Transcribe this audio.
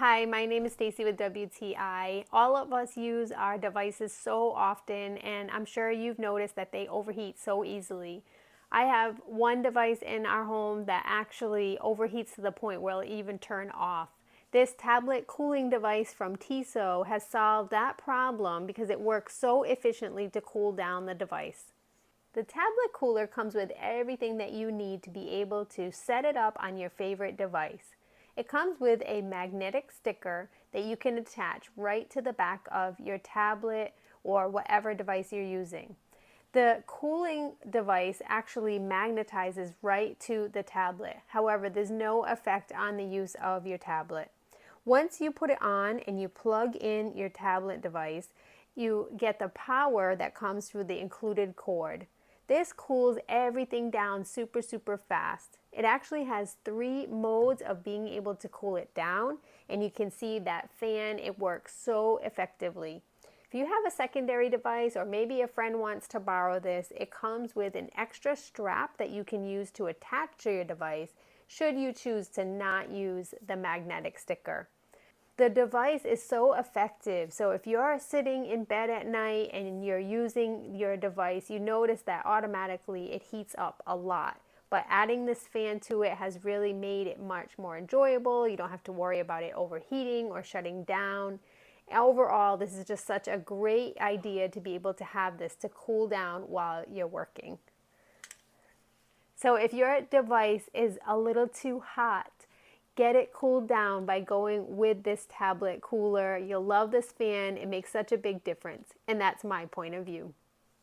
Hi, my name is Stacy with WTI. All of us use our devices so often, and I'm sure you've noticed that they overheat so easily. I have one device in our home that actually overheats to the point where it'll even turn off. This tablet cooling device from TEESSO has solved that problem because it works so efficiently to cool down the device. The tablet cooler comes with everything that you need to be able to set it up on your favorite device. It comes with a magnetic sticker that you can attach right to the back of your tablet or whatever device you're using. The cooling device actually magnetizes right to the tablet. However, there's no effect on the use of your tablet. Once you put it on and you plug in your tablet device, you get the power that comes through the included cord. This cools everything down super fast. It actually has 3 modes of being able to cool it down, and you can see that fan, it works so effectively. If you have a secondary device or maybe a friend wants to borrow this, it comes with an extra strap that you can use to attach to your device should you choose to not use the magnetic sticker. The device is so effective. So if you're sitting in bed at night and you're using your device, you notice that automatically it heats up a lot. But adding this fan to it has really made it much more enjoyable. You don't have to worry about it overheating or shutting down. Overall, this is just such a great idea to be able to have this to cool down while you're working. So if your device is a little too hot, get it cooled down by going with this tablet cooler. You'll love this fan. It makes such a big difference. And that's my point of view.